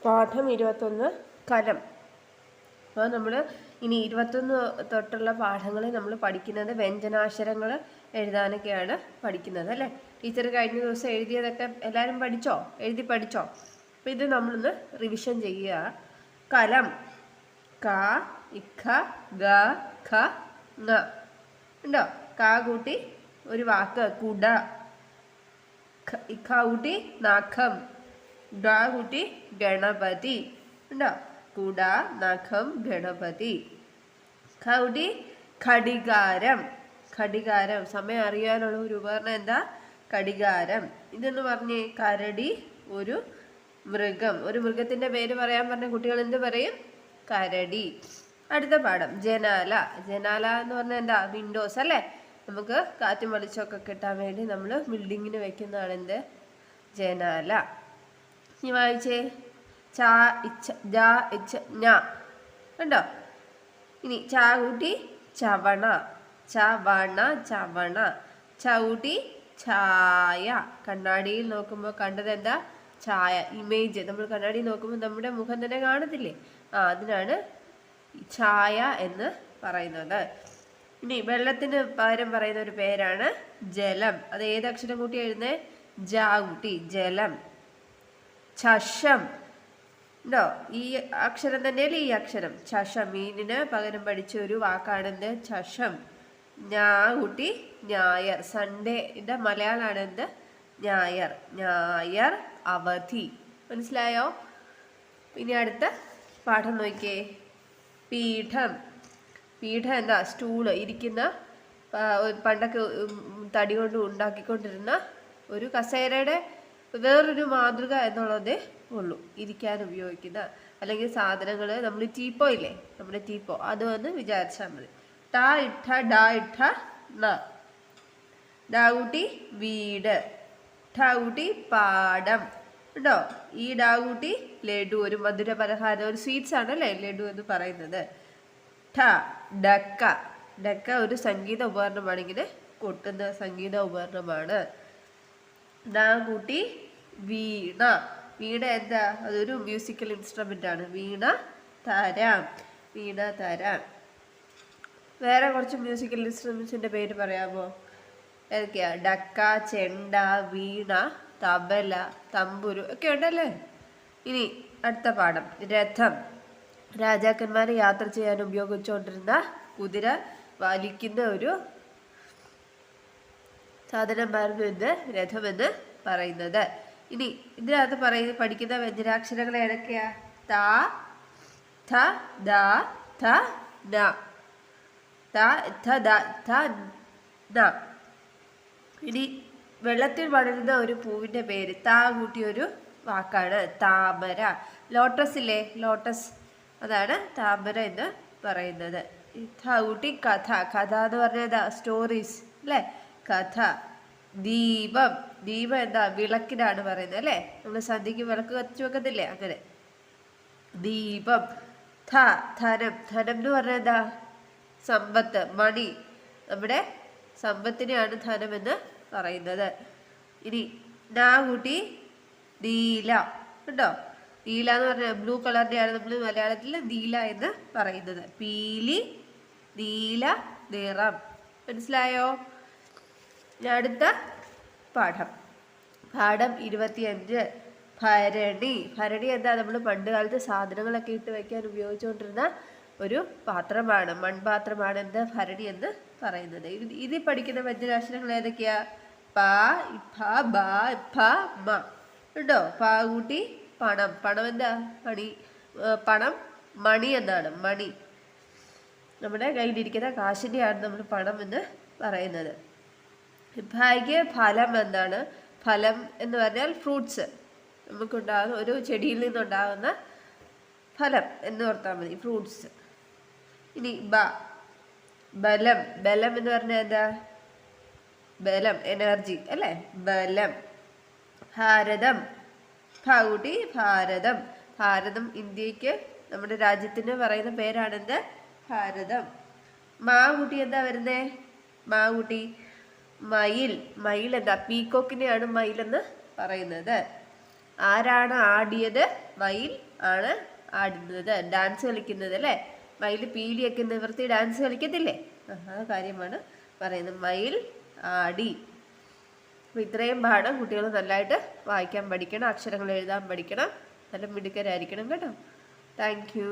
പാഠം 21 കലം. അപ്പോൾ നമ്മൾ ഇനി 21 തൊട്ടുള്ള പാഠങ്ങൾ നമ്മൾ പഠിക്കുന്നത് വ്യഞ്ജനാക്ഷരങ്ങൾ എഴുതാനൊക്കെയാണ് പഠിക്കുന്നത് അല്ലേ. ടീച്ചർ കഴിഞ്ഞ ദിവസം എഴുതിയതൊക്കെ എല്ലാവരും എഴുതി പഠിച്ചോ? അപ്പോൾ ഇത് നമ്മളൊന്ന് റിവിഷൻ ചെയ്യുക. കലം ക ഇഖ ഗ ഖ ങ ഉണ്ടോ? ക കൂട്ടി ഒരു വാക്ക് കുട, ഇഖ കൂട്ടി നഖം, ഗ കൂട്ടി ഗണപതി ഉണ്ടോ? കുട നഖം ഗണപതി. ഖ കൂട്ടി ഘടികാരം, ഘടികാരം സമയം അറിയാനുള്ള ഒരു ഉപകരണം എന്താ? ഘടികാരം. ഇതെന്ന് പറഞ്ഞേ കരടി ഒരു മൃഗം. ഒരു മൃഗത്തിന്റെ പേര് പറയാൻ പറഞ്ഞ കുട്ടികൾ എന്ത് പറയും? കരടി. അടുത്ത പാഠം ജനാല. ജനാല എന്ന് പറഞ്ഞാൽ എന്താ? വിൻഡോസ് അല്ലേ. നമുക്ക് കാറ്റും വെളിച്ചമൊക്കെ കിട്ടാൻ വേണ്ടി നമ്മൾ ബിൽഡിങ്ങിന് വെക്കുന്നതാണ് എന്ത്? ജനാല. ഇനി വായിച്ചേ ച ഇച്ച ജ ഇച്ച ഞ ഉണ്ടോ? ഇനി ച കൂട്ടി ചവണ, ചവണ ചവണ. ച കൂട്ടി ഛായ. കണ്ണാടിയിൽ നോക്കുമ്പോൾ കണ്ടത് എന്താ? ഛായ, ഇമേജ്. നമ്മൾ കണ്ണാടിയിൽ നോക്കുമ്പോൾ നമ്മുടെ മുഖം തന്നെ കാണത്തില്ലേ? അതിനാണ് ഛായ എന്ന് പറയുന്നത്. ഇനി വെള്ളത്തിന് പകരം പറയുന്ന ഒരു പേരാണ് ജലം. അത് ഏത് അക്ഷരം കൂട്ടി എഴുതുന്നേ? ജ കൂട്ടി ജലം. ചഷം ഉണ്ടോ? ഈ അക്ഷരം തന്നെയല്ലേ ഈ അക്ഷരം? ചഷം. മീനിന് പകരം പഠിച്ച ഒരു വാക്കാണ് എന്ത്? ചഷം. ഞാ കൂട്ടി ഞായർ. സൺഡേയുടെ മലയാളമാണ് എന്ത്? ഞായർ. ഞായർ അവധി. മനസ്സിലായോ? ഇനി അടുത്ത പാഠം നോക്കിയേ. പീഠം. പീഠം എന്താ? സ്റ്റൂള്, ഇരിക്കുന്ന പണ്ടൊക്കെ തടി കൊണ്ട് ഉണ്ടാക്കിക്കൊണ്ടിരുന്ന ഒരു കസേരയുടെ വേറൊരു മാതൃക എന്നുള്ളതേ ഉള്ളൂ. ഇരിക്കാൻ ഉപയോഗിക്കുന്ന അല്ലെങ്കിൽ സാധനങ്ങൾ. നമ്മൾ ടീപ്പോ ഇല്ലേ, നമ്മുടെ ടീപ്പോ, അത് വന്ന് വിചാരിച്ചാൽ മതി. ട ഇട്ട ഡ ഇട്ട ന. ഡ കൂട്ടി വീട്, ഠ കൂട്ടി പാടം ഉണ്ടോ? ഈ ഡ കൂട്ടി ലഡു, ഒരു മധുര പലഹാരം, ഒരു സ്വീറ്റ്സ് ആണ് അല്ലേ ലഡു എന്ന് പറയുന്നത്. ഠ ഡക്ക. ഡക്ക ഒരു സംഗീത ഉപകരണമാണ്, ഇങ്ങനെ കൊട്ടുന്ന സംഗീത ഉപകരണമാണ്. ഡ കൂട്ടി വീണ. വീണ എന്താ? അതൊരു മ്യൂസിക്കൽ ഇൻസ്ട്രുമെന്റ് ആണ്. വീണ തരാം, വീണ തരാം. വേറെ കുറച്ച് മ്യൂസിക്കൽ ഇൻസ്ട്രുമെന്റ്സിന്റെ പേര് പറയാമോ? ഏതൊക്കെയാ? ഡക്ക, ചെണ്ട, വീണ, തബല, തമ്പുരു ഒക്കെ ഉണ്ടല്ലേ. ഇനി അടുത്ത പാഠം രഥം. രാജാക്കന്മാർ യാത്ര ചെയ്യാൻ ഉപയോഗിച്ചുകൊണ്ടിരുന്ന കുതിര വലിക്കുന്ന ഒരു സാധനമായിരുന്നു എന്ത്? രഥമെന്ന് പറയുന്നത്. ഇനി ഇതിനകത്ത് പഠിക്കുന്ന വ്യഞ്ജനാക്ഷരങ്ങൾ ഏതൊക്കെയാ? ത, ഥ, ദ, ഥ, ന. ത, ഥ, ദ, ഥ, ന. ഇനി വെള്ളത്തിൽ വളരുന്ന ഒരു പൂവിന്റെ പേര് താ കൂട്ടിയ ഒരു വാക്കാണ് താമര. ലോട്ടസ് ഇല്ലേ, ലോട്ടസ്, അതാണ് താമര എന്ന് പറയുന്നത്. ഥ കൂട്ടി കഥ. കഥ എന്ന് പറഞ്ഞാൽ സ്റ്റോറീസ് അല്ലേ, കഥ. ദീപം. ദീപം എന്താ? വിളക്കിനാണ് പറയുന്നത് അല്ലേ. നമ്മൾ സന്ധ്യക്ക് വിളക്ക് കത്തിച്ചു വെക്കത്തില്ലേ, അങ്ങനെ. ദീപം. ധ ധനം. ധനം എന്ന് പറഞ്ഞാൽ എന്താ? സമ്പത്ത്, മണി. നമ്മുടെ സമ്പത്തിനെയാണ് ധനം എന്ന് പറയുന്നത്. ഇനി നാ കൂട്ടി നീല ഉണ്ടോ? നീല എന്ന് പറഞ്ഞാൽ ബ്ലൂ കളറിനെയാണ് നമ്മൾ മലയാളത്തിൽ നീല എന്ന് പറയുന്നത്. പീലി, നീല നിറം. മനസ്സിലായോ? അടുത്ത പാഠം പാഠം 25 ഭരണി. ഭരണി എന്താ? നമ്മൾ പണ്ട് കാലത്ത് സാധനങ്ങളൊക്കെ ഇട്ട് വയ്ക്കാൻ ഉപയോഗിച്ചുകൊണ്ടിരുന്ന ഒരു പാത്രമാണ്, മൺപാത്രമാണ് എന്ത്? ഭരണി എന്ന് പറയുന്നത്. ഇതിൽ പഠിക്കുന്ന വ്യഞ്ജനാക്ഷരങ്ങൾ ഏതൊക്കെയാ? പ, ഇഫ, ബ, ഇഫ, മ ഉണ്ടോ? പ കൂട്ടി പണം. പണം എന്താ? മണി. പണം മണി എന്നാണ്. മണി. നമ്മുടെ കയ്യിലിരിക്കുന്ന കാശിനെയാണ് നമ്മൾ പണം എന്ന് പറയുന്നത്. ഇഫയ്ക്ക് ഫലം എന്താണ്? ഫലം എന്ന് പറഞ്ഞാൽ ഫ്രൂട്ട്സ്, നമുക്കുണ്ടാകുന്ന ഒരു ചെടിയിൽ നിന്നുണ്ടാകുന്ന ഫലം എന്ന് ഓർത്താൽ മതി, ഫ്രൂട്ട്സ്. ഇനി ബ, ബലം. ബലം എന്ന് പറഞ്ഞാൽ എന്താ? ബലം, എനർജി അല്ലേ, ബലം. ഭാരതം. ഭ കൂട്ടി ഭാരതം. ഭാരതം ഇന്ത്യക്ക്, നമ്മുടെ രാജ്യത്തിന് പറയുന്ന പേരാണെന്ത്? ഭാരതം. മാ കൂട്ടി എന്താ വരുന്നേ? മാ കൂട്ടി മയിൽ. മയിൽ എന്താ? പീക്കോക്കിനെയാണ് മയിലെന്ന് പറയുന്നത്. ആരാണ് ആടിയത്? മയിൽ ആണ് ആടുന്നത്, ഡാൻസ് കളിക്കുന്നത് അല്ലേ. മയിൽ പീലിയൊക്കെ നിവർത്തി ഡാൻസ് കളിക്കത്തില്ലേ, ആ കാര്യമാണ് പറയുന്നത്. മയിൽ ആടി. അപ്പോൾ ഇത്രയും പാഠം കുട്ടികൾ നല്ലതായിട്ട് വായിക്കാൻ പഠിക്കണം, അക്ഷരങ്ങൾ എഴുതാൻ പഠിക്കണം, നല്ല മിടുക്കരായിരിക്കണം കേട്ടോ. Thank you.